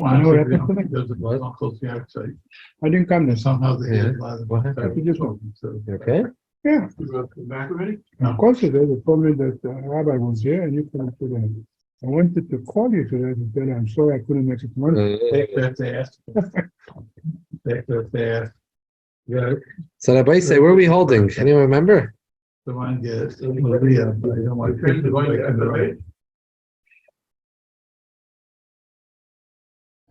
I know what happened to me. There's a lot of close the outside. I didn't come this. Somehow they Yeah. did a lot of. What happened? You just go. You okay? Yeah, You go back already? of course it is. They told me that the rabbi was here and you couldn't fit in. I wanted to call you today to tell you I'm sorry I couldn't make it tomorrow. Take that fast. Take that fast. Yeah, So Rabbi say, where are we holding? Anyone remember? the one gets, I don't want to.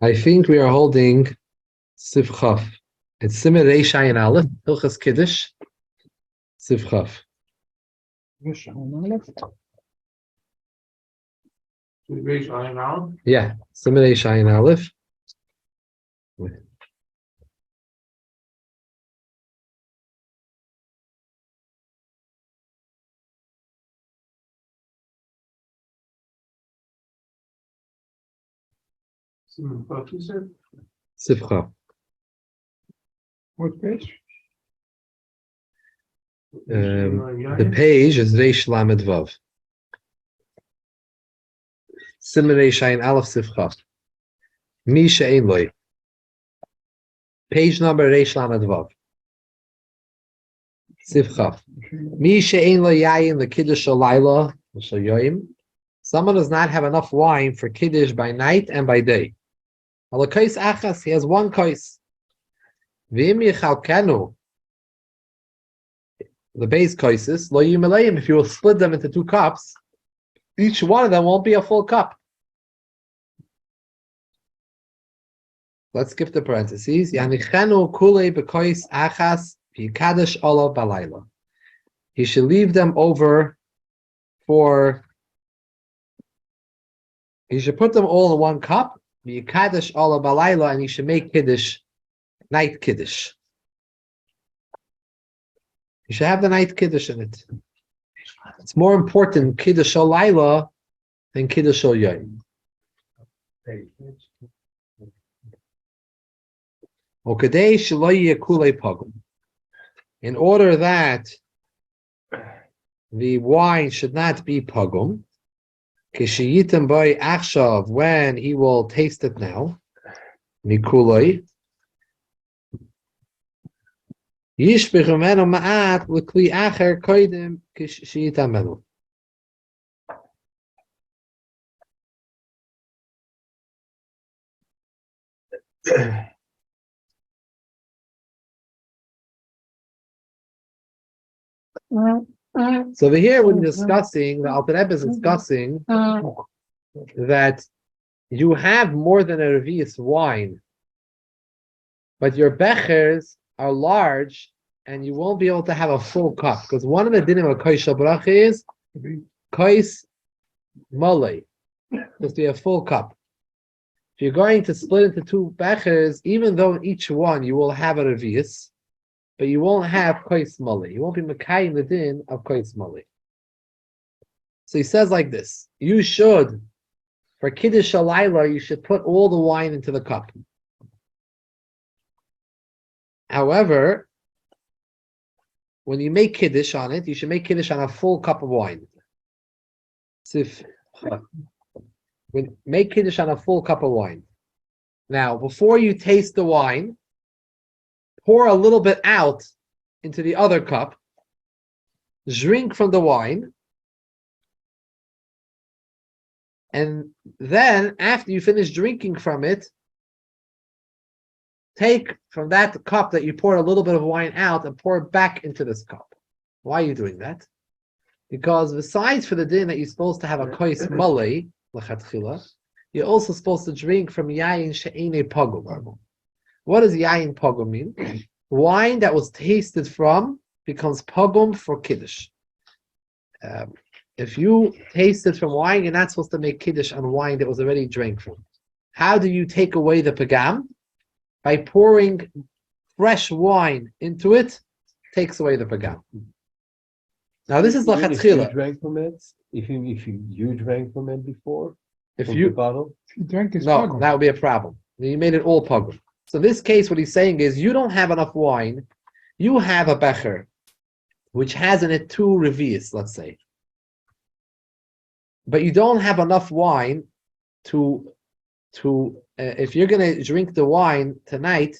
I think we are holding Siv Chaf. It's Simer Reish Ayin Aleph, Hilchas Kiddush, Siv Chaf. Yeah, Simer Reish Ayin Aleph. Siv Chaf. What page? The page is Reish Lamed Vav. Simer Reish Ayin Aleph Siv Chaf. Mi she'ein loy. Page number Reish Lamed Vav. Siv Chaf. Mi she'ein lo yayin the Kiddush Alayla Yoim. Someone does not have enough wine for Kiddush by night and by day. Halachos achas, he has one kos. V'im yichalkenu, the base koses, lo yimelayim, if you will split them into 2 cups, each one of them won't be a full cup. Let's skip the parentheses. Yanichenu kulei b'kos achas v'yikadosh olav balayla. He should leave them over for. He should put them all in 1 cup. V'yikadosh olav balayla, and he should make Kiddush, night Kiddush. You should have the night Kiddush in it. It's more important Kiddush Olayla than Kiddush Oyayim. In order that the wine should not be pagum, kishiyitim by achshav, when he will taste it now, mikulay, yishbich umenu ma'at l'kli acher koidim kishiyitam menu. So over here, when discussing, the Alter Rebbe is discussing that you have more than a revius wine, but your bechers are large, and you won't be able to have a full cup, because one of the dinim of kois shabrach is kois malay, supposed to be a full cup. If you're going to split into 2 bechers, even though in each one you will have a revius, but you won't have kois malay. You won't be makayim the din of kois malay. So he says like this: you should, for Kiddush Alayla, you should put all the wine into the cup. However, when you make Kiddush on it, you should make Kiddush on a full cup of wine. Make Kiddush on a full cup of wine. Now, before you taste the wine, pour a little bit out into the other cup, drink from the wine, and then after you finish drinking from it, take from that cup that you poured a little bit of wine out and pour it back into this cup. Why are you doing that? Because besides for the din that you're supposed to have a kois malay, l'chatchila, you're also supposed to drink from yayin she'ene pagum. What does yayin pagum mean? Wine that was tasted from becomes pagum for Kiddush. If you tasted from wine, you're not supposed to make Kiddush on wine that was already drank from. How do you take away the pagam? By pouring fresh wine into it, takes away the pagam. Now this is lachatchila. You drank from it. If you drank from it before, If from you the bottle, If you drank his no, pagum. that would be a problem. You made it all pagum. So in this case, what he's saying is, you don't have enough wine. You have a becher, which has in it 2 revius, let's say, but you don't have enough wine to if you're going to drink the wine tonight,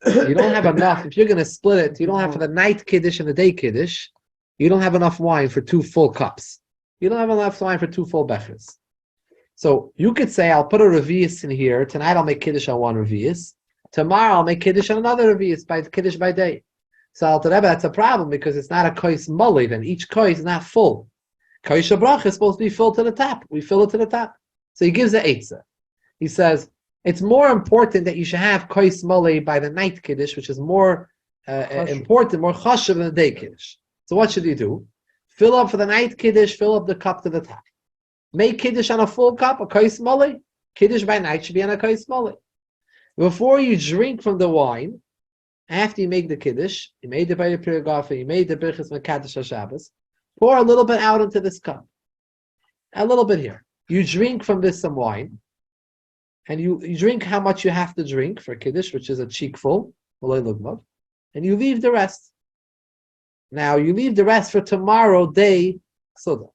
you don't have enough. If you're going to split it, you don't have for the night Kiddush and the day Kiddush, you don't have enough wine for 2 full cups. You don't have enough wine for 2 full bechers. So you could say, I'll put a revius in here. Tonight I'll make Kiddush on 1 revius. Tomorrow I'll make Kiddush on another revius by Kiddush by day. So Alter Rebbe, that's a problem because it's not a kois mali. Then each kois is not full. Kois bracha is supposed to be filled to the top. We fill it to the top. So he gives the eitzah. He says it's more important that you should have kois mali by the night Kiddush, which is more important, more chashuv than the day Kiddush. So what should you do? Fill up for the night Kiddush, fill up the cup to the top. Make Kiddush on a full cup, a kois mali. Kiddush by night should be on a kois mali. Before you drink from the wine, after you make the Kiddush, you made the Bayit Piragafa, you made the Birchas Mekadosh HaShabbos, pour a little bit out into this cup. A little bit here. You drink from this some wine, and you drink how much you have to drink for Kiddush, which is a cheekful, and you leave the rest. Now, you leave the rest for tomorrow, day, Suda.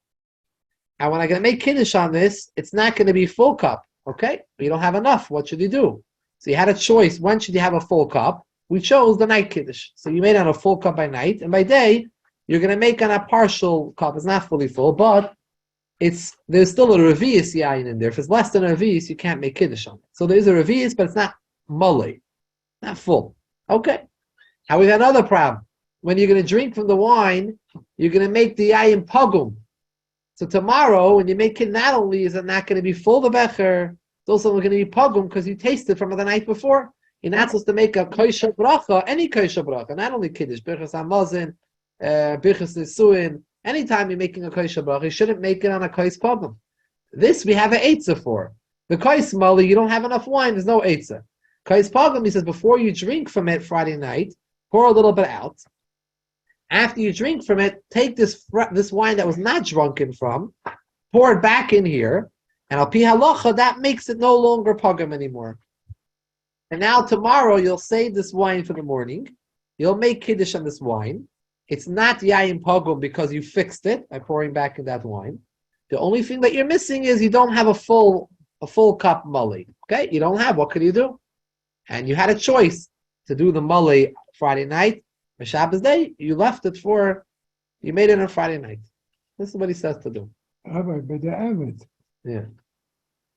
And when I'm going to make Kiddush on this, it's not going to be full cup, okay? You don't have enough. What should you do? So you had a choice. When should you have a full cup? We chose the night Kiddush. So you made on a full cup by night, and by day, you're going to make on a partial cup. It's not fully full, but there's still a revius yayin in there. If it's less than a revius, you can't make Kiddush on it. So there is a revius, but it's not mully, not full. Okay. Now we got another problem. When you're going to drink from the wine, you're going to make the yayin pagum. So tomorrow, when you make it, not only is it not going to be full the becher, it's also going to be pagum because you tasted from the night before. You're not supposed to make a kosher bracha, any kosher bracha, not only Kiddush, Birchas Hamazon, Birchas Nisuin. Anytime you're making a kosher bracha, you shouldn't make it on a kos pagum. This we have an eitzah for. The kos mali, you don't have enough wine, there's no eitzah. Kos pagum, he says, before you drink from it Friday night, pour a little bit out. After you drink from it, take this wine that was not drunken from, pour it back in here, and al pi halacha, that makes it no longer pagum anymore. And now tomorrow you'll save this wine for the morning. You'll make Kiddush on this wine. It's not yayin pagum because you fixed it by pouring back in that wine. The only thing that you're missing is you don't have a full cup mully. Okay, you don't have. What could you do? And you had a choice to do the mully Friday night, or Shabbos day. You left it you made it on Friday night. This is what he says to do. Rabbi, but the avid. Yeah.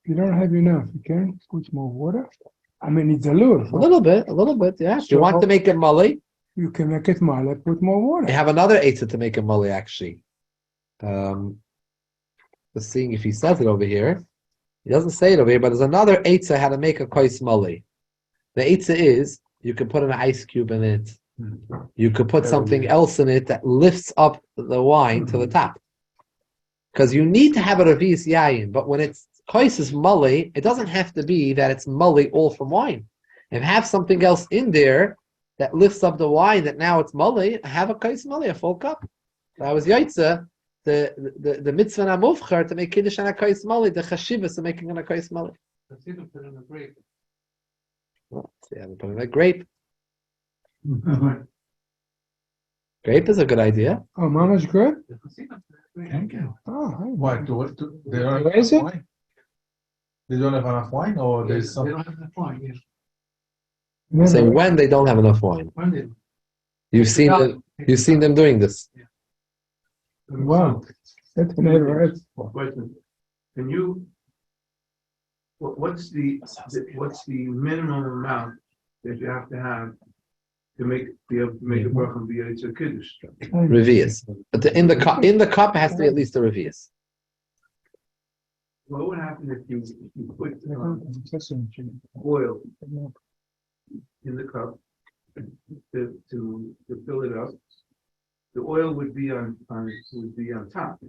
If you don't have enough, you can put more water. I mean, it's a lure. A little bit, yeah. If you want to make it mully, you can make it mala, put more water. you have another eitzah to make it mully, actually. Let's see if he says it over here. He doesn't say it over here, but there's another eitzah how to make a kois mully. The eitzah is, you can put an ice cube in it. You could put something else in it that lifts up the wine to the top. Because you need to have a revius yayin, but when it's kois is mully, it doesn't have to be that it's mully all from wine. If have something else in there that lifts up the wine, that now it's mully, have a kois mully, a full cup. That was yaitza, the mitzvah namuvchar to make Kiddush on a kois mully, the chashivas of making on a kois mully. Let's see them put in a grape. Well, yeah, put in a grape. Grape is a good idea. Oh, Mama's good? Thank you. Oh, Why? They don't Where have is it? enough wine? They don't have enough wine, or there's some. They don't have enough wine. Yes. no, Say no. when they don't have enough wine. When they You've seen them doing this. Wow. That's never heard. Question. Can you? What's the minimum amount that you have to have to be able to make a bracha and be a kiddush? Revius. But in the cup has to be at least a revius. What would happen if you put oil in the cup to fill it up? The oil would be on top,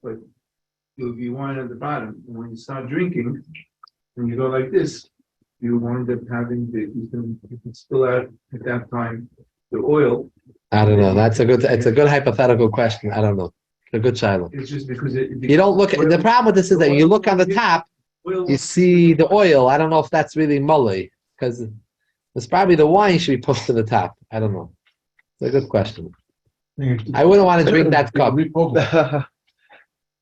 but there would be wine at the bottom. And when you start drinking, and you go like this, you wind up having you can spill out at that time the oil. I don't know. It's a good hypothetical question. I don't know. A good child. It's just because You don't look at the problem with this is that you look on the top, you see the oil. I don't know if that's really mully, because it's probably the wine should be pushed to the top. I don't know. It's a good question. I wouldn't want to drink that cup.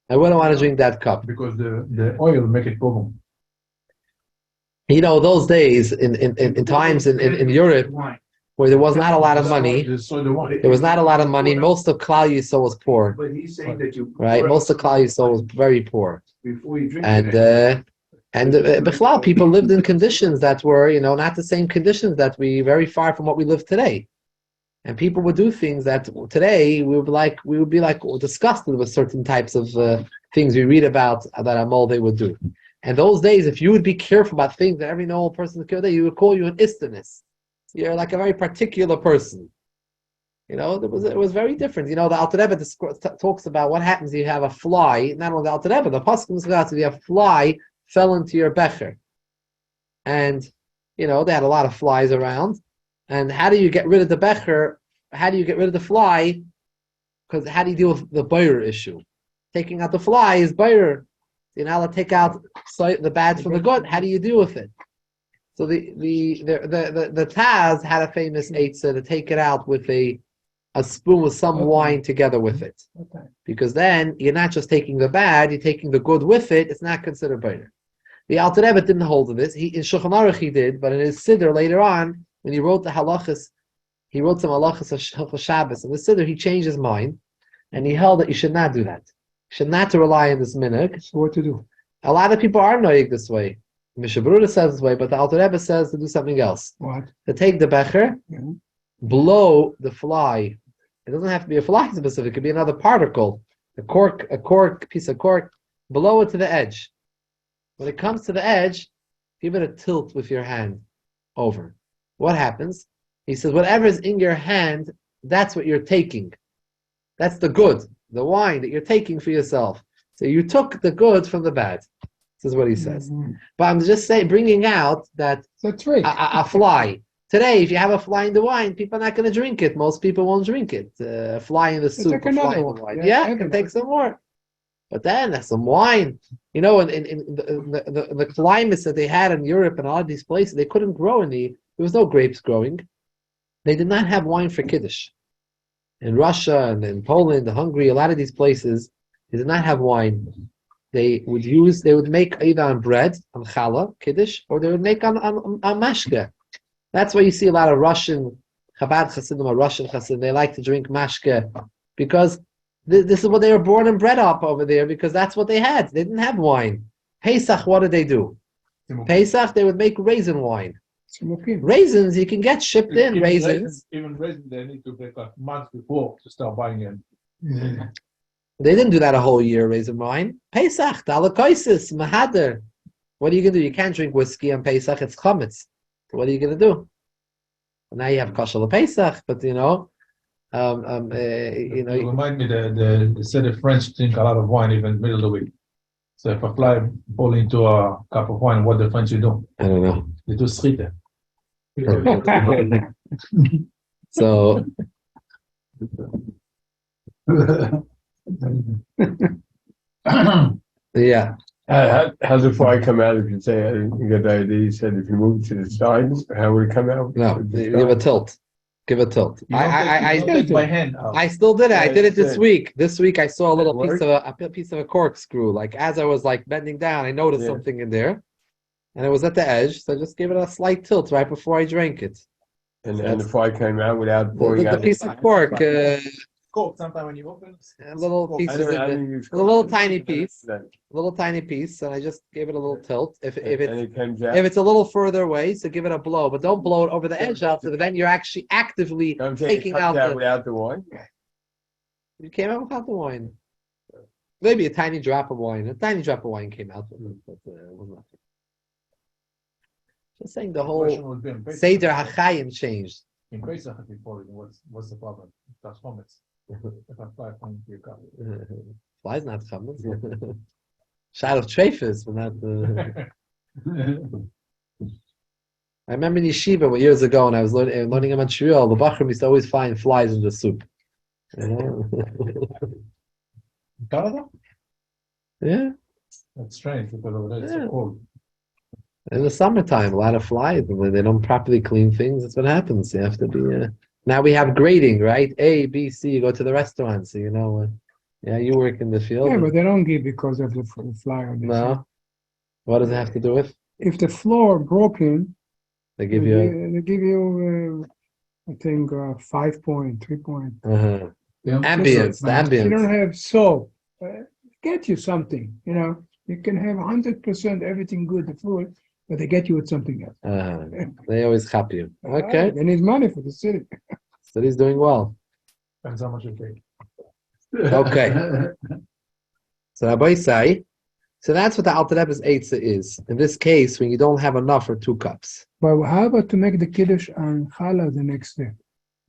I wouldn't want to drink that cup. Because the oil make it pogum. You know, those days in times in Europe Wine. where there was not a lot of money, there was not a lot of money. Most of Klal Yisrael was poor, But he's saying that you. right? Most of Klal Yisrael was very poor, Before you drink and it. Bichlal, people lived in conditions that were, not the same conditions that very far from what we live today. And people would do things that today we would be like disgusted with certain types of things we read about that a mole they would do. And those days, if you would be careful about things that every normal person is careful, you would call you an istinus. You're like a very particular person. It was very different. The Alter Rebbe talks about what happens if you have a fly. Not only the Alter Rebbe, the Pasuk says if you have a fly fell into your becher, and they had a lot of flies around. And how do you get rid of the becher? How do you get rid of the fly? Because how do you deal with the boyer issue? Taking out the fly is boyer. You're not allowed to take out the bad from the good. How do you deal with it? So the Taz had a famous eitzah to take it out with a spoon with some wine together with it, because then you're not just taking the bad, you're taking the good with it. It's not considered boyer. The Alter Rebbe didn't hold to this. In Shulchan Aruch he did, but in his Siddur later on, when he wrote the Halachos, he wrote some Halachos of Shabbos. In the Siddur, he changed his mind, and he held that you should not do that. You should not to rely on this minhag. So what to do? A lot of people are noyig this way. Mishabruda says this way, but the Alter Rebbe says to do something else. What? To take the becher, blow the fly. It doesn't have to be a fly specific. It could be another particle, a piece of cork. Blow it to the edge. When it comes to the edge, give it a tilt with your hand over. What happens? He says, whatever is in your hand, that's what you're taking. That's the good, the wine that you're taking for yourself. So you took the good from the bad. This is what he says. But I'm just bringing out that That's right. a fly. Today, if you have a fly in the wine, people are not going to drink it. Most people won't drink it. A fly in the soup, take a fly another in the one. wine. Yeah, Yeah, another can take some more. But then there's some wine. In the climates that they had in Europe and all of these places, they couldn't grow there was no grapes growing. They did not have wine for Kiddush. In Russia and in Poland, Hungary, a lot of these places, they did not have wine. They would make either on bread, on challah, Kiddush, or they would make on mashke. That's why you see a lot of Russian Chabad Chassidim or Russian Chassidim. They like to drink mashke because this is what they were born and bred up over there, because that's what they had. They didn't have wine. Pesach, what did they do? Pesach, they would make raisin wine. Raisins, you can get shipped in raisins. Even raisins, they need to make a month before to start buying them. They didn't do that a whole year, raisin wine. Pesach, Dalakoisis, Mahader. What are you going to do? You can't drink whiskey on Pesach, it's chametz. So what are you going to do? Well, now you have kosher Pesach, but You remind me they said the French drink a lot of wine even middle of the week. So if a fly fall into a cup of wine, what the French do? I don't know. They do schieten. So yeah. How does the fly come out if you say, I didn't get the idea, you said if you move to the side, how would it come out? No, give a tilt. Give a tilt. I take my hand out. I still did it. I did it this Good. week. This week I saw a little That piece of a corkscrew. Like as I was like bending down, I noticed something in there, and it was at the edge. So I just gave it a slight tilt right before I drank it. And the fly came out without pouring The out. piece of cork, Sometimes when you open a little piece, I didn't use a little tiny piece, Then. and I just gave it a little tilt. If And it's it comes out. if it's a little further away, so give it a blow, but don't blow it over the edge out. So then you're actually actively I'm saying it taking comes out out without the wine. You came out without the wine. Maybe a tiny drop of wine. A tiny drop of wine came out, but it was nothing. Just saying the whole Seder HaChayim changed. In Pesach before, what's the problem? That's chametz. If I fly from your cup. Fly's not chametz. Shot of treifas, but not. I remember in yeshiva years ago when I was learning in Montreal, the Bachram used to always find flies in the soup. Canada? Yeah. That's strange because over there it's Yeah. so cold. In the summertime, a lot of flies. When they don't properly clean things, that's what happens. You have to be. Now we have grading, right? A, B, C. You go to the restaurant, so you know. Yeah, you work in the field. Yeah, but they don't give because of the fly on this. No. What does it have to do with? if the floor broken, They they give you. they give you, I think, 5 point, 3 point. Uh-huh. Yeah. Ambience, the If you don't ambience. have soap, get you something, you know. You can have 100% everything good, the food, but they get you with something else. They always happy you. Okay, They need money for the city. so he's doing well. Depends how much you take. Okay. So Rabbi say, so that's what the Alter Rebbe's Eitzah is. In this case, when you don't have enough for 2 cups. But how about to make the Kiddush on Challah the next day?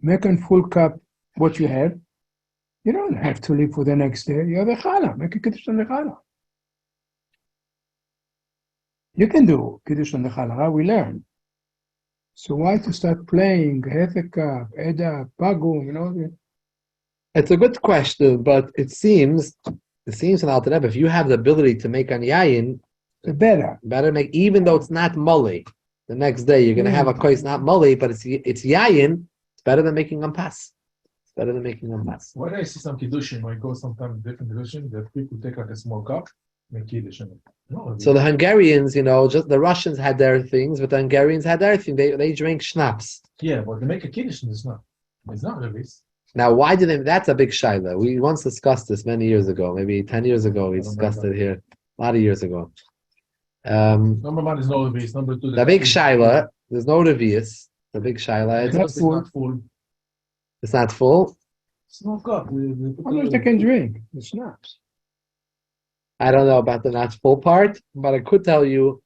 Make a full cup what you have. You don't have to leave for the next day. You have a Challah. Make a Kiddush on the Challah. You can do Kiddush on the Challah, we learn. So why to start playing Hefeka, Eda, Pagum, you know? It's a good question, but it seems in Alter Rebbe, if you have the ability to make an yayin, The better. better make, even though it's not moli. The next day you're going to have a kois not moli, but it's yayin. It's better than making pas. It's better than making pas. When I see some Kiddushin, when I go sometimes different Kiddushin, that people take like a small cup, make Kiddush in it. No, So the Hungarians, just the Russians had their things, but the Hungarians had their thing. They drink schnapps. yeah, but they make a Kiddush in it's not really. Now, why did they? That's a big shaila. We once discussed this many years ago, maybe 10 years ago. We discussed it here a lot of years ago. Number 1 is no Revis. Number 2, The big shaila, there's no revius. The big shaila, it's That's not full. it's not full. Small cup. How much they can drink? The schnapps. I don't know about the not full part, but I could tell you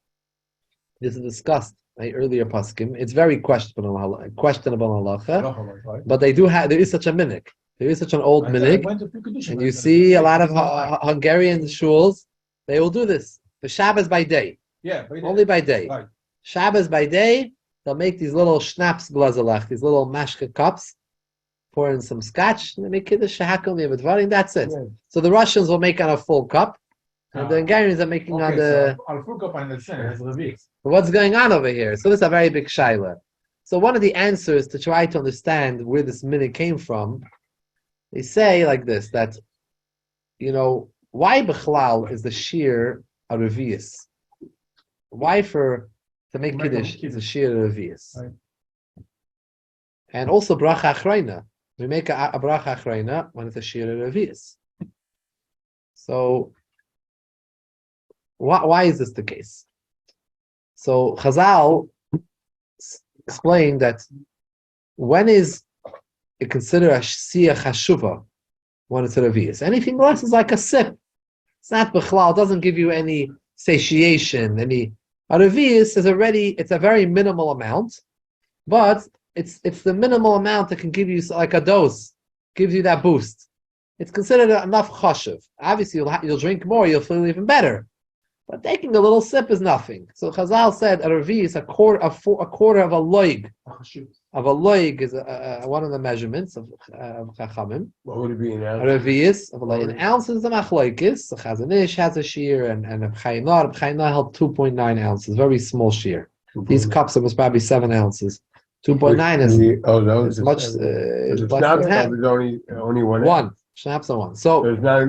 this is discussed by earlier paskim. It's very questionable halacha, Right? but they do have. There is such a minhag. There is such an old I minhag, went to few Kiddushin, and I you said, see a lot of it's not fine. Hungarian shuls. They will do this. The Shabbos by day, Yeah, but only by day. Right. Shabbos by day, they'll make these little schnapps glazalach, these little mashka cups, pour in some scotch, and they make kiddush shahakel and that's it. Yeah. So the Russians will make on a full cup, and the Hungarians are making on the. I'll full cup and the same as Revis. What's going on over here? So this is a very big shaila. So one of the answers to try to understand where this minute came from, they say like this, that, why Bechlal is the sheer a revius? Why to make Kiddush is a sheer revius? Right. And also bracha achrayna. We make a bracha achrayna when it's a sheer revius. So why is this the case? So Chazal explained that when is it considered a siyah chashuva when it's a revius? Anything else is like a sip. It's not bechlal. It doesn't give you any satiation. A revius is it's a very minimal amount, but it's the minimal amount that can give you like a dose, gives you that boost. It's considered enough chashuv. Obviously, you'll drink more, you'll feel even better. But taking a little sip is nothing. So Chazal said a revi is a quarter of a loig. Of a loig is one of the measurements of Chachamim. What would it be in A ounces? revi is of an ounce is a machloikis. The Chazon Ish has a shear, and a B'chayna held 2.9 ounces, very small shear. These cups are probably 7 ounces. 2.9 is those much. the Less schnapps than cup half. is only one. One schnapps are one. So There's not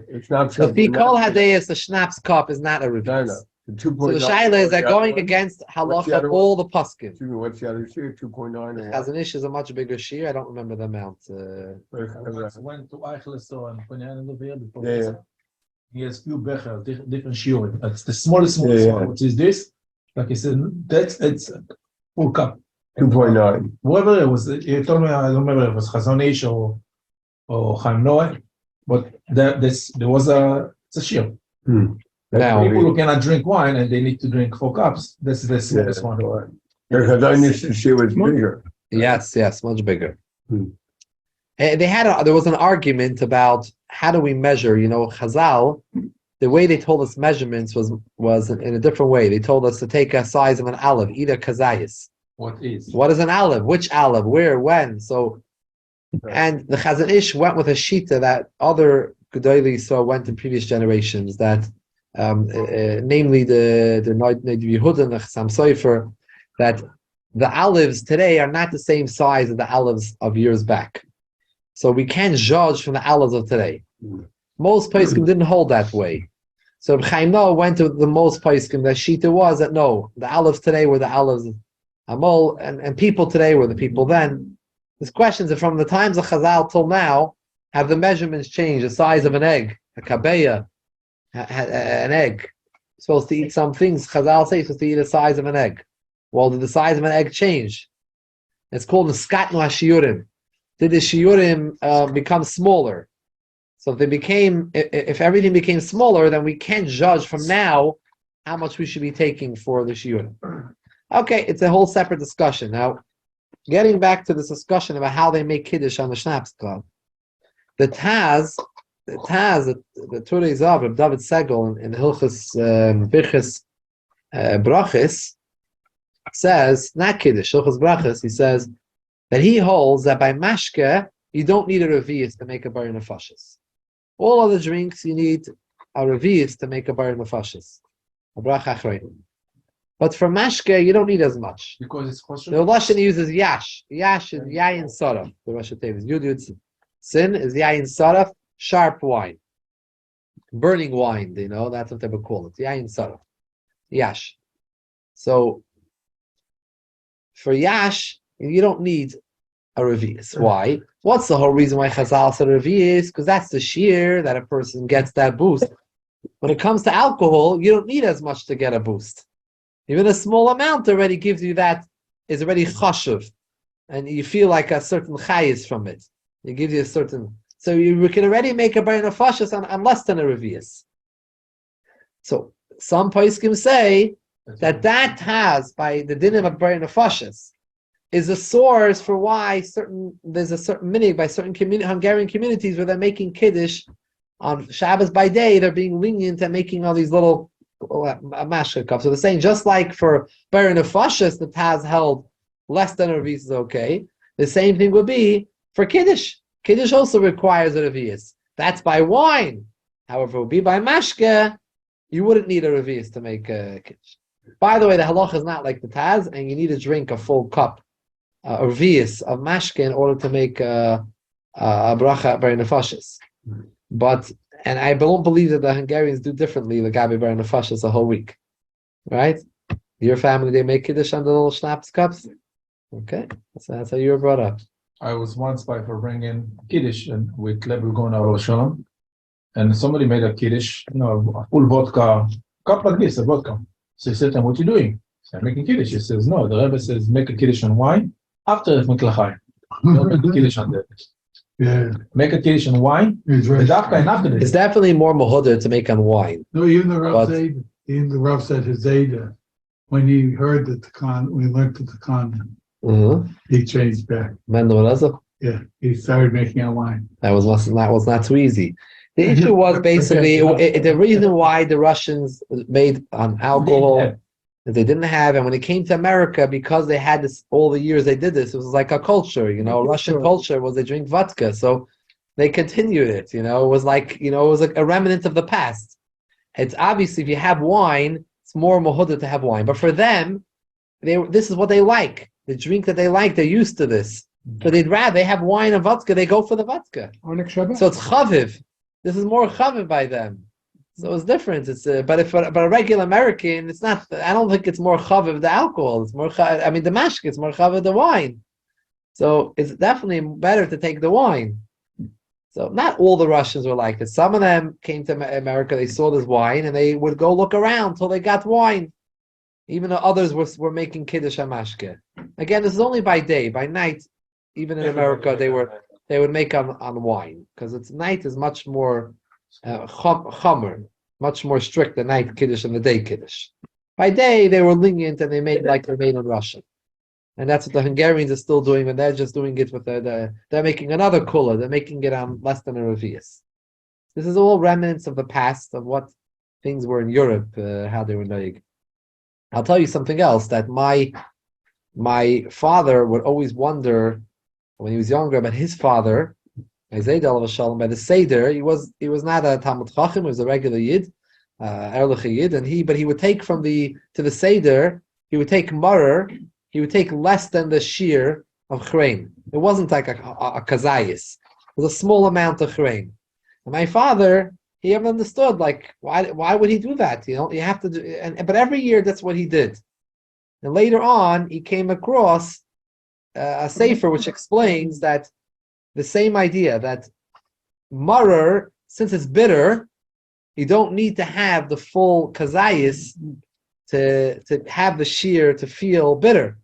it's not the Fikol Hadayas, the schnapps cup is not a No, revi. no. The So the shaila is they're going against What's the halacha other of all the paskim. Excuse me, what's the other shear? 2.9. Chazon Ish is a much bigger shear. I don't remember the amount. I went to Eichel and Punyan over here before. Yeah. He has few becher, different shiur. It's the smallest Yeah, yeah. one, which is this. Like I said, it's full cup. 2.9. Whoever it was, he told me, I don't remember if it was Chazon Ish or Chaim Noah, but there was it's a shiur. Now, People who cannot drink wine and they need to drink 4 cups. This is the smallest one. Because I knew the shear was bigger. yes, much bigger. Hmm. And there was an argument about how do we measure. Chazal, the way they told us measurements was in a different way. They told us to take a size of an aleph, either kazayis. What is? What is an aleph? Which aleph? Where? When? So, and the Chazon Ish went with a shita that other Gedolim went in previous generations, that namely the Noid Yehuda and the Chassam Sofer, that the aleph today are not the same size as the aleph of years back. So we can't judge from the aleph of today. Most poskim didn't hold that way. So Reb Chaim Noah went to the most poskim. The shita was that no, the olives today were the olives Amol, and people today were the people then. This question is from the times of Chazal till now, have the measurements changed? The size of an egg, a kabeya, an egg. You're supposed to eat some things. Chazal say you're supposed to eat the size of an egg. Well, did the size of an egg change? It's called Neskatnu HaShiurim. Did the Shiurim become smaller? So if everything became smaller, then we can't judge from now how much we should be taking for the Shiurim. Okay, it's a whole separate discussion. Now, getting back to this discussion about how they make Kiddush on the Schnapps Club, the Turei Zav of David Segel in Hilchos Birchas Brachis says, not Kiddush, Hilchos Brachis, he says that he holds that by Mashke, you don't need a Revi'is to make a Bar Nefashis. All other drinks, you need a Revi'is to make a Bar Nefashis, a Bracha Achrein. But for Mashke, you don't need as much. Because it's kosher. The Lashon uses Yash. Yash is Yayin Saraf. The Rosh Hashanah. Yud Sin is Yayin Saraf, sharp wine. Burning wine, that's what they would call it. Yayin Saraf. Yash. So, for Yash, you don't need a Revi'is. Why? What's the whole reason why Chazal said Revi'is? Because that's the shear that a person gets that boost. When it comes to alcohol, you don't need as much to get a boost. Even a small amount already gives you that, is already chashuv. And you feel like a certain chayis from it. It gives you a certain, so we can already make a bar nefashis on less than a revius. So some poskim say that has, by the dinim of bar nefashis, is a source for why there's a certain minig by certain Hungarian communities where they're making Kiddush on Shabbos by day, they're being lenient and making all these little mashka cups. So they're saying just like for Bar Nefashis, the Taz held less than a revius is okay. The same thing would be for Kiddush. Kiddush also requires a revius. That's by wine. However, it would be by mashka, you wouldn't need a revius to make a Kiddush. By the way, the halacha is not like the Taz, and you need to drink a full cup, a revius of mashka in order to make a bracha Bar Nefashis. But and I don't believe that the Hungarians do differently the Gabi Bar Nefashis a whole week. Right? Your family, they make Kiddush on the little schnapps cups? Okay. So that's how you were brought up. I was once by for bringing Kiddush and with Lebel going to Shalom. And somebody made a Kiddush, a full vodka, cup like this, a vodka. So he said to him, what are you doing? So I'm making Kiddush. He says, no, the Rebbe says, make a Kiddush on wine after the Miklachai. Don't make a Kiddush on that. Yeah, Make a Kiddush on wine, it's right. and after this. It's definitely more muhudah to make on wine. No, even the Rav said his Zayda, when he heard the Takan, when he learned the Takan, he changed back. Yeah, he started making a wine. That was not too easy. The issue was basically the reason why the Russians made on alcohol that they didn't have, and when it came to America, because they had this all the years they did this, it was like a culture, Russian culture was they drink vodka, so they continued it. It was like it was like a remnant of the past. It's obviously if you have wine, it's more muhudah to have wine, but for them, this is what they like. The drink that they like, they're used to this. So they have wine and vodka, they go for the vodka. So it's chaviv. This is more chaviv by them. So it's different. It's but a regular American, it's not. I don't think it's more chaviv the alcohol. It's more. The mashke. It's more chaviv the wine. So it's definitely better to take the wine. So not all the Russians were like this. Some of them came to America. They saw this wine and they would go look around till they got wine. Even though others were making kiddush and mashke. Again, this is only by day. By night, even in America, they would make on wine because its night is much more chomer, much more strict the night kiddush and the day kiddush. By day, they were lenient and they made like they made in Russia, and that's what the Hungarians are still doing. And they're just doing it with they're making another kula. They're making it on less than a revius. This is all remnants of the past of what things were in Europe, how they were noig. I'll tell you something else that my father would always wonder when he was younger about his father, by the Seder. He was not a Talmud Chacham, he was a regular Yid, Erlich Yid, but he would take to the Seder, he would take Marer, he would take less than the shear of Chrein. It wasn't like a kazayis. It was a small amount of Chrein. And my father, he never understood, like, why would he do that? You have to do, but every year that's what he did. And later on, he came across a sefer which explains that the same idea that marar, since it's bitter, you don't need to have the full kazayis to have the shear to feel bitter.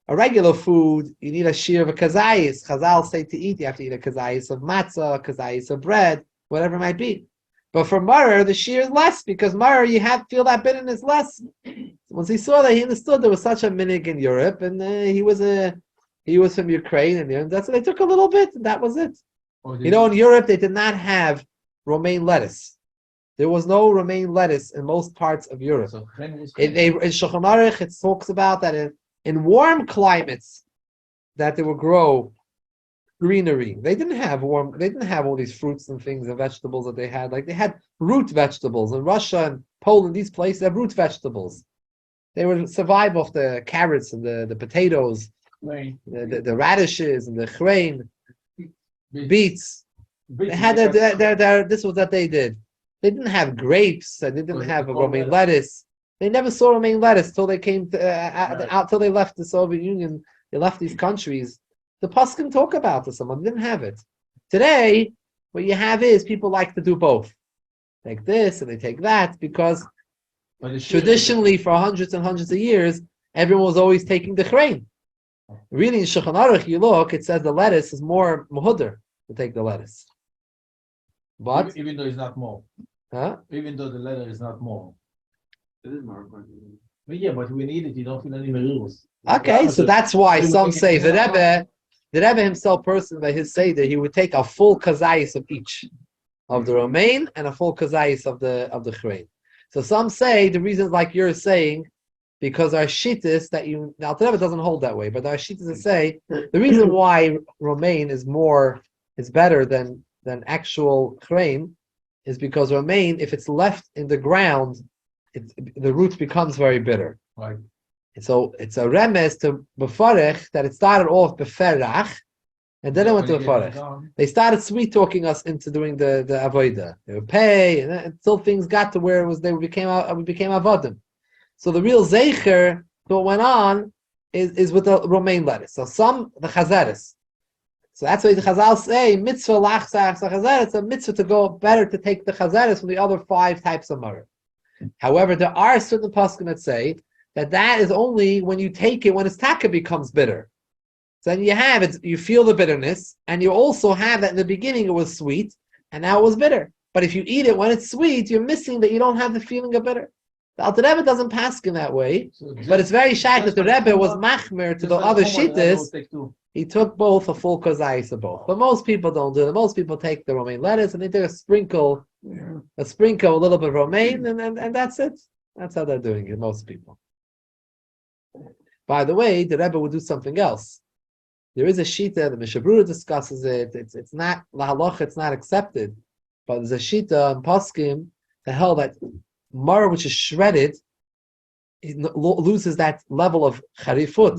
A regular food, you need a shear of a kazayis. Chazal say to eat, you have to eat a kazayis of matzah, a kazayis of bread, whatever it might be. But for marar, the shear is less, because marar, you feel that bitterness less. Once he saw that, he understood there was such a minig in Europe, and he was from Ukraine, and that's they took a little bit, and that was it. In Europe, they did not have romaine lettuce. There was no romaine lettuce in most parts of Europe. So, In Shulchan Aruch, it talks about that in warm climates that they would grow greenery. They didn't have all these fruits and things and vegetables that they had. Like they had root vegetables in Russia and Poland. These places have root vegetables. They would survive off the carrots and the potatoes, the radishes and the chrein, beets. They had this was what they did. They didn't have grapes. They didn't have romaine lettuce. They never saw romaine lettuce till they came till they left the Soviet Union. They left these countries. The Paskin talk about this. Someone didn't have it. Today, what you have is people like to do both. Take this and they take that because traditionally, for hundreds and hundreds of years, everyone was always taking the chrein. Really, in Shulchan Aruch, you look, it says the lettuce is more muhudr to take the lettuce. But even though it's not more, even though the letter is not more, It is more. but yeah, but when you eat it, you don't feel any merus. okay, so that's why some say the Rebbe himself personally, by his seder, he would take a full kazayis of each, of the romaine and a full kazayis of the chrein. So some say the reason, like you're saying, because our shittis that now the Rebbe doesn't hold that way, but our shittis that say the reason why romaine is better than actual chrein is because romaine, if it's left in the ground, the root becomes very bitter. Right. So it's a remes to befarech that it started off beferach, and then it went to befarech. They started sweet talking us into doing the avodah. They would pay, and until things got to where it was we became avodim. So the real zeicher that went on is with the romaine lettuce. So the chazeres. So that's why the Chazal say mitzvah lachsach chazeres. It's a mitzvah to go better to take the chazeres from the other 5 types of maror. However, there are certain poskim that say that is only when you take it when its taka becomes bitter. So then you feel the bitterness, and you also have that in the beginning it was sweet, and now it was bitter. But if you eat it when it's sweet, you're missing that you don't have the feeling of bitter. The Alter Rebbe doesn't paskin that way, but it's very shy that the Rebbe was machmer to the other shittas. He took both a full kazayis of both. But most people don't do it. Most people take the romaine lettuce and they take a sprinkle, a little bit of romaine, and that's it. That's how they're doing it, most people. By the way, the Rebbe would do something else. There is a shita, the Mishabura discusses it. It's not la halacha, it's not accepted. But there's a shita in Poskim to hell that mar which is shredded, it loses that level of charifut,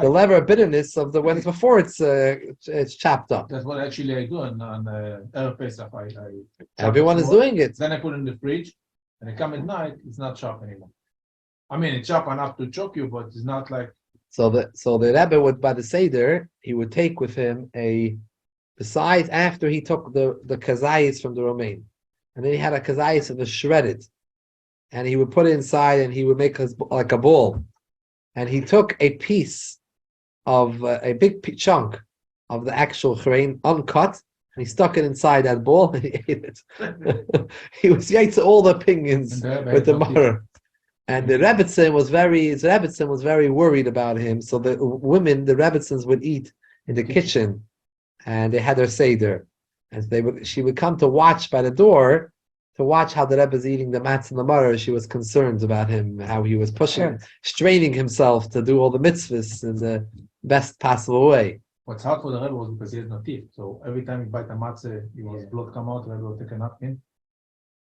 the level of bitterness of the when it's before it's chopped up. That's what actually I do on Erev Pesach. Everyone is doing it. Then I put it in the fridge, and I come at night. It's not sharp anymore. I mean, it's sharp enough to choke you, but it's not like. So the Rebbe would, by the seder, he would take with him besides after he took the kazayis from the romaine, and then he had a kazayis of the shredded. And he would put it inside, and he would make like a ball. And he took a piece of a big chunk of the actual chrein, uncut, and he stuck it inside that ball, and he ate it. He ate all the opinions with the mother. And the Rebbitzin was very worried about him. So the women, the Rebbitzins, would eat in the kitchen, and they had their seder, and she would come to watch by the door. To watch how the Rebbe is eating the matzah and the maror, she was concerned about him, how he was straining himself to do all the mitzvahs in the best possible way. What's hard for the Rebbe was because he has no teeth. So every time he bite a matzah, his blood come out, the Rebbe will take a napkin.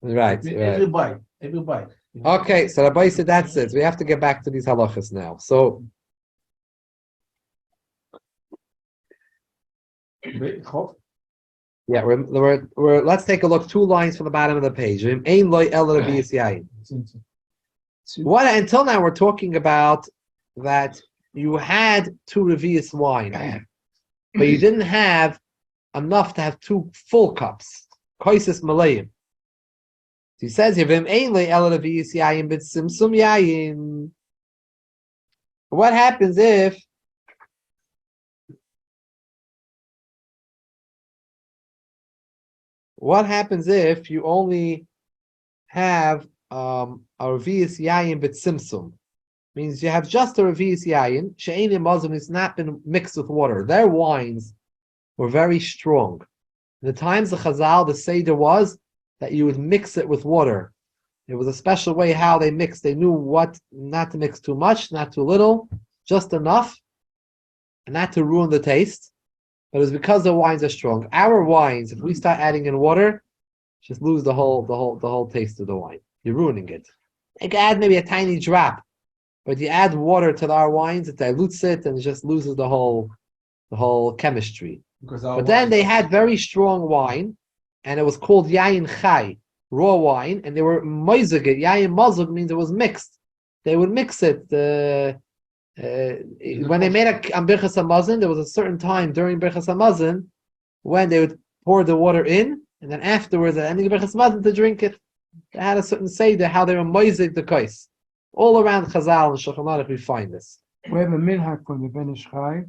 Right. Every bite. Okay, so Rabbi said that's it. We have to get back to these halachas now. So, Yeah, let's take a look 2 lines from the bottom of the page. Ein loy el revi'is yayin. What until now we're talking about that you had 2 revi'is wine, but you didn't have enough to have 2 full cups. Koises malayim. He says here, ein loy el revi'is yayin bit simsum yayin. What happens if you only have a revi'is yayin bit simsum? Means you have just a revi'is yayin. She'enim mazum has not been mixed with water. Their wines were very strong. In the times of Chazal, the seder was that you would mix it with water. It was a special way how they mixed. They knew what not to mix too much, not too little, just enough, and not to ruin the taste. But it's because the wines are strong. Our wines, if we start adding in water, just lose the whole taste of the wine. You're ruining it. You can add maybe a tiny drop, but you add water to our wines, it dilutes it and it just loses the whole chemistry. But then they had very strong wine, and it was called yayin chai, raw wine, and they were moizug it. Yayin mazug means it was mixed. They would mix it. When they made on Birchas Hamazon, there was a certain time during Birchas Hamazon when they would pour the water in, and then afterwards, at the ending of Birchas Hamazon, to drink it. They had a certain seder how they were moizig the kais. All around Chazal and Shulchan Aruch we find this. We have a minhag from the Ben Ish Chai,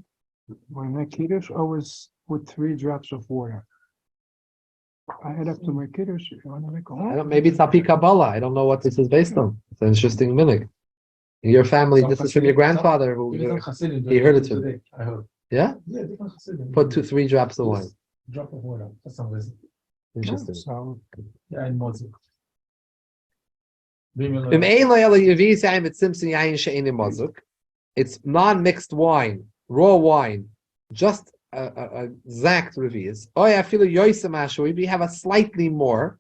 when I make Kiddush, always put 3 drops of water. I add up to my Kiddush, if you want to make a home. Maybe it's Api Kabbalah. I don't know what this is based on. It's an interesting minhag. Your family, this is from your grandfather who he heard it from. I heard. Yeah? Yeah, different Hasidim. Put 2-3 drops of wine. Drop of water for some reason. Interesting. So, Yeah, in Mozart. It's non-mixed wine, raw wine, just a exact revi'is. Oh, I feel we have a slightly more.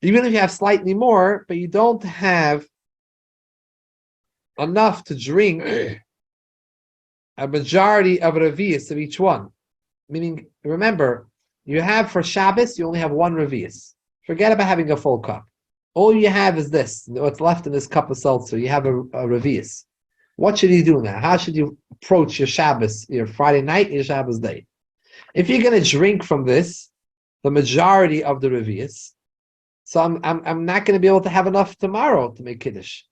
Even if you have slightly more, but you don't have enough to drink a majority of revi'is of each one. Meaning, remember, you have for Shabbos, you only have 1 revi'is. Forget about having a full cup. All you have is this, what's left in this cup of seltzer. You have a revi'is. What should you do now? How should you approach your Shabbos, your Friday night, your Shabbos day? If you're going to drink from this, the majority of the revi'is, so I'm not going to be able to have enough tomorrow to make Kiddush.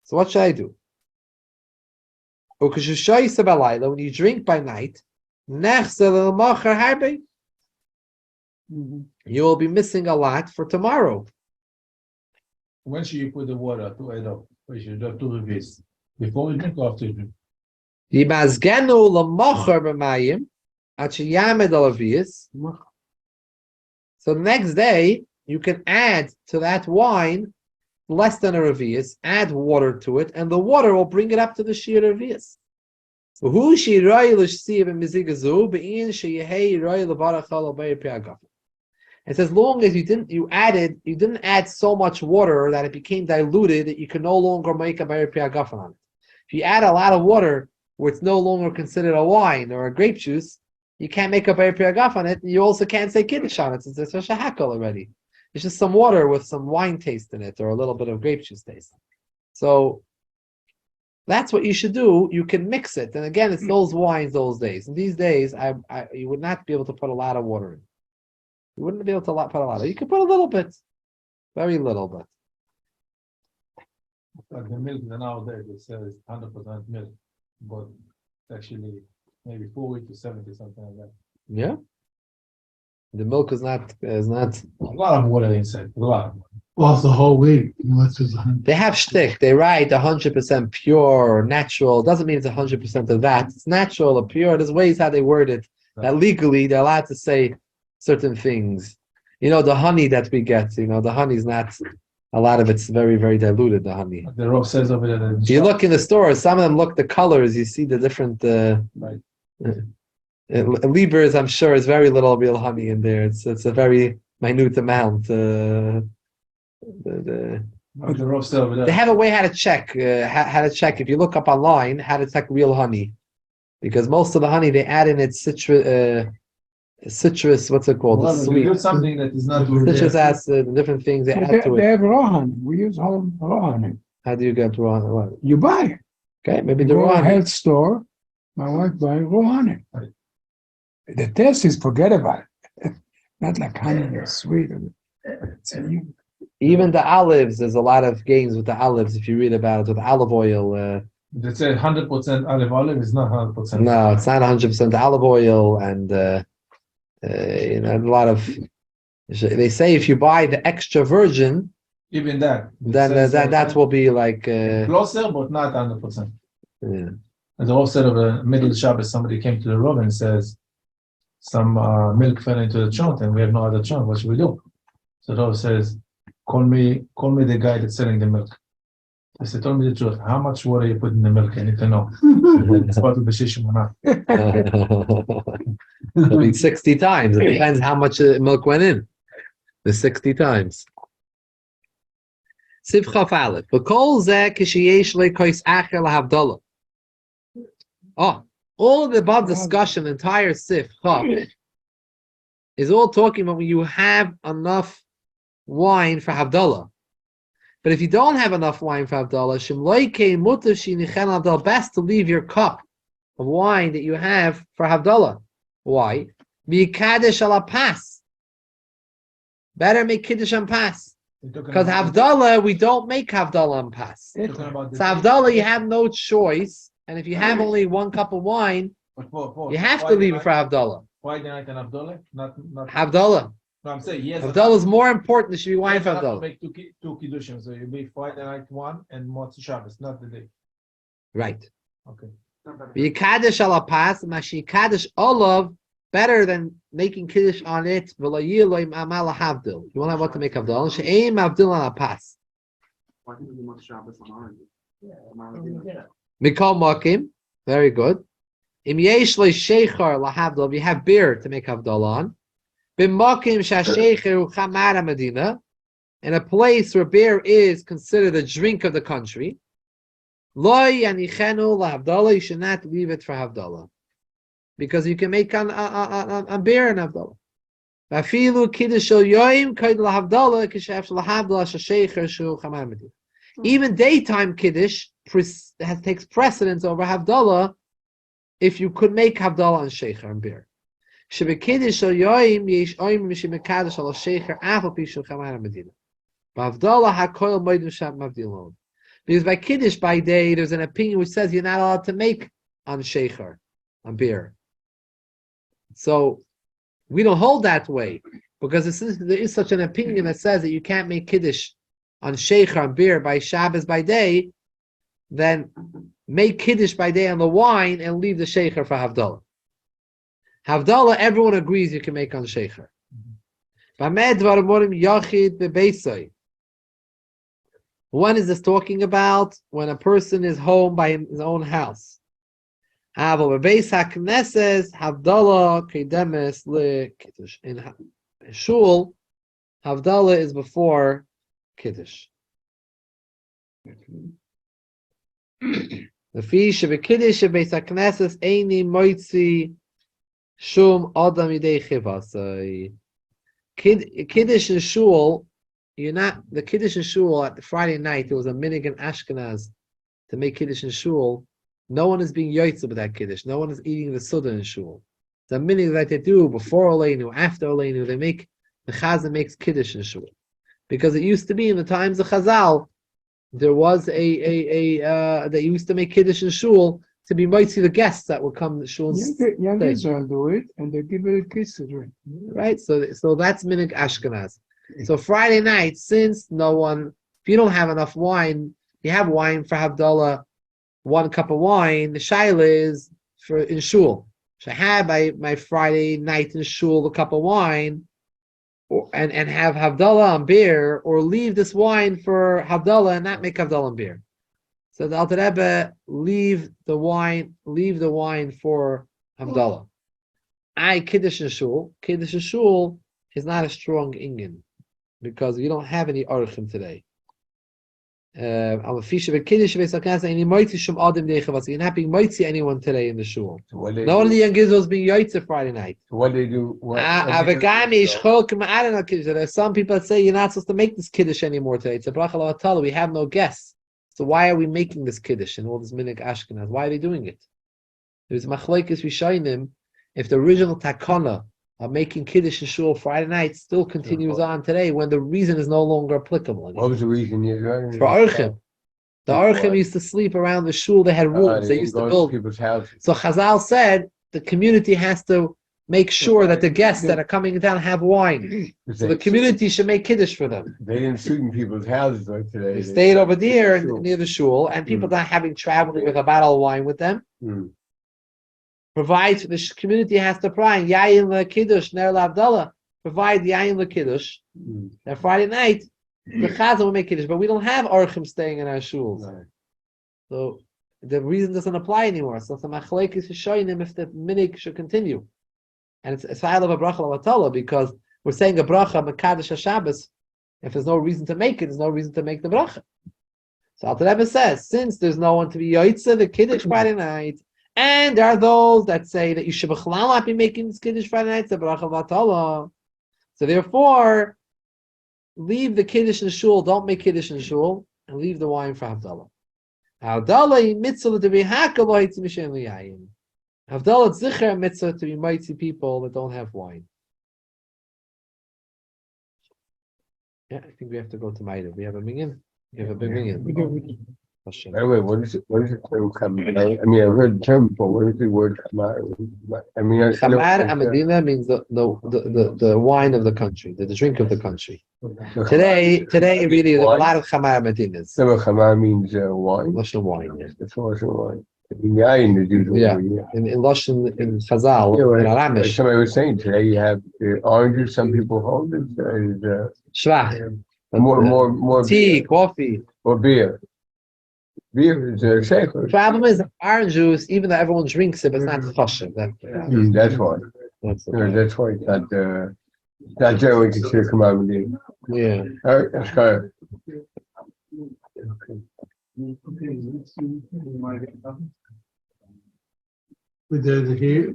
So what should I do? When you drink by night, you will be missing a lot for tomorrow. When should you put the water to add up? Or you should do 2 revi'is? Before we drink or after you drink? So the next day, you can add to that wine less than a revi'is, add water to it, and the water will bring it up to the shir revi'is. It says, as long as you didn't add so much water that it became diluted that you can no longer make a bayir piagafen on it. If you add a lot of water where it's no longer considered a wine or a grape juice, you can't make a bayir piagafen on it, and you also can't say kiddush on it since it's a shahakal already. It's just some water with some wine taste in it or a little bit of grape juice taste. So that's what you should do. You can mix it, and again, it's those wines those days. In these days, you would not be able to put a lot of water in. You wouldn't be able to put a lot. You could put a little bit, very little bit. Like the milk nowadays, it says 100% milk, but actually maybe 40 to 70, something like that. Yeah. The milk is not. A lot of water inside. A lot. Off the whole week. They have shtick. They write 100% pure or natural. Doesn't mean it's 100% of that. It's natural or pure. There's ways how they word it. That legally they're allowed to say certain things. The honey that we get. The honey's not. A lot of it's very, very diluted. The honey. The Rav says over there. If you look in the stores, some of them look the colors. You see the different. Right. Libras, I'm sure, is very little real honey in there. It's a very minute amount. The Rav still over there. They have a way how to check, how to check. If you look up online, how to check real honey, because most of the honey they add in its citrus. What's it called? Well, The you sweet do something that is not good. citrus acid, different things they Yeah, add to they it. have raw honey. We use raw honey. How do you get raw honey? What? You buy it. Okay, maybe You the go raw to a honey. health store. My wife buy raw honey. The taste is forget about it. Not like honey is sweet. Even the olives, there's a lot of games with the olives. If you read about it, with olive oil. They say 100% olive is not 100%. No, it's not 100% olive oil, and a lot of. They say if you buy the extra virgin, Even that. then that will be like. Closer, but not 100%. Yeah. And the Rav said of the middle of Shabbos, somebody came to the Rav and says, some milk fell into the trunk and we have no other trunk. What should we do? So the Rav says, call me the guy that's selling the milk. I said, tell me the truth. How much water you put in the milk? I need to know. It's part of the shishim or not. It'll be 60 times. It depends how much milk went in. The 60 times. Sivchaf Aleph. V'kol zeh kishiyesh le'kois acher lahavdalah. Oh, all of the above discussion, entire Sivchaf, is all talking about when you have enough wine for Havdalah. But if you don't have enough wine for Havdalah, best to leave your cup of wine that you have for Havdalah. Why? Kiddush ala pas. Better make Kiddush on pas. Because Havdalah, we don't make Havdalah on pas. So Havdalah, you have no choice. And if you have only one cup of wine, you have to leave it for Havdalah. Friday night and Havdalah? Not Havdalah. No, I'm saying yes. Havdalah is more important than should be wine for Havdalah. Make two Kiddushim, so you make Friday night one and Motzei Shabbos, not the day. Right. Okay. Kaddish ala pas, mashi kaddish olav, better than making kiddush on it. You won't have what to make Havdalah. She'eim Havdalah ala pas. Why do we do Shabbos on orange? Mikol makim, very good. Im yesh le sheichar lahavdalah, if you have beer to make Havdalah on. B'makim shasheicher uchamara medina, in a place where beer is considered the drink of the country. Lo yanichenu lahavdalah, you should not leave it for Havdalah, because you can make on beer and Havdalah. Vafilu kiddush shel yoyim kaid lahavdalah k'shef shel lahavdalah shasheicher shu chamara medina. Even daytime kiddush takes precedence over Havdalah if you could make Havdalah on sheicher and beer. Because by Kiddush by day, there's an opinion which says you're not allowed to make on sheicher, on beer. So we don't hold that way, because there is such an opinion that says that you can't make Kiddush on sheicher, on beer, by Shabbos by day, then make Kiddush by day on the wine and leave the sheicher for Havdalah. Havdalah, everyone agrees you can make on sheicher. When is this talking about? When a person is home by his own house. In shul, Havdalah is before Kiddush. The fish of Kiddush of Beis HaKnesses eini moitzi shum adam yidei chivasai. Kiddush in shul, you're not the Kiddush in shul at the Friday night. There was a minig in Ashkenaz to make Kiddush in shul. No one is being yoitza with that Kiddush. No one is eating the suda in shul. The minig that they do before Oleinu, after Oleinu, they make the Chazan makes Kiddush in shul, because it used to be in the times of Chazal. There was they used to make Kiddush in shul to be mighty the guests that would come to shul. Young Israel do it, and they give it a kiss to drink. Right, so that's minig Ashkenaz. So Friday night, since if you don't have enough wine, you have wine for Havdalah, 1 cup of wine. The shaila is for in shul. Should I have my Friday night in shul a cup of wine, and have Havdalah on beer, or leave this wine for Havdalah and not make Havdalah on beer? So the Alter Rebbe leave the wine for Havdalah. Kiddush in shul. Kiddush in shul is not a strong inyan, because we don't have any aruchim today. I'm a fish of a Kiddush, and you might see some Adam Dechevas. You're not being might see anyone today in the shul. So what they Not only do, young Gizos being Yaitse Friday night. what they do, There's some people that say you're not supposed to make this Kiddush anymore today. It's a bracha l'vatala. We have no guests. So why are we making this Kiddush and all this minig Ashkenaz? Why are they doing it? There's machlokes rishonim. If the original takana of making Kiddush and shul Friday night still continues on today, when the reason is no longer applicable anymore. what was the reason you're For Archim. The Archim used to sleep around the shul. They had rooms. They used to build. people's houses. So Chazal said the community has to make sure that the guests that are coming down have wine. So the community should make Kiddush for them. They didn't sleep in people's houses like today. They stayed over there near the shul, and people not having traveling with a bottle of wine with them. Provides the community has to provide Yayin le Kiddush Ner L'Avdallah. Provide Yayin le Kiddush. And Friday night the Chazal will make Kiddush, but we don't have Archim staying in our shuls. Right. So the reason doesn't apply anymore. So the machlekes is showing him if the minig should continue. And it's a of a bracha l'vatala because we're saying a bracha mekadosh HaShabbos. If there's no reason to make it, there's no reason to make the bracha. So Alter Rebbe says, since there's no one to be Yaitze, the Kiddush Friday night, and there are those that say that you should not be making this Kiddush Friday night, the bracha l'vatala. So therefore, leave the Kiddush in the shul, don't make Kiddush in the shul, and leave the wine for Havdalah. Havdalah mitzvah to be hakalo hitz mishen liyayin. Havdalah zicher mitzvah to be mighty people that don't have wine. Yeah, I think we have to go to Maida. We have a minyan. We have a big minyan. Anyway, what is it? What is the term kamar? I mean, I've heard the term before. What is the word kamar? I mean, Chamar Amadina means the wine of the country, the drink of the country. Today, really, there's a lot of Chamar Amadinas. So kamar means wine. Russian wine. Yes. It's Russian wine. In Russian, in Chazal, in Aramish. Like somebody was saying today, you have oranges. Some people hold it. Schwach. More tea, beer. Coffee, or beer. Beer is safer. The problem is orange juice, even though everyone drinks it, but it's not kosher. That's why. That's why it's not generally considered commodity. Yeah. All right, that's kind With the here,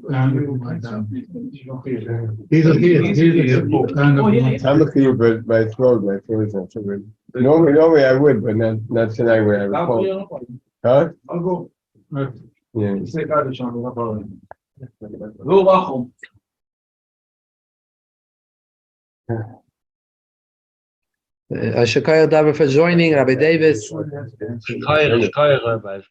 he's here. I'm looking at my throat. My throat is not so good. Normally I would, but not tonight when I was cold. Huh? I'll go. Yeah. Say Kiddush on the problem. Shakaya Davar for joining, Rabbi Davis. Shkaya, Rabbi.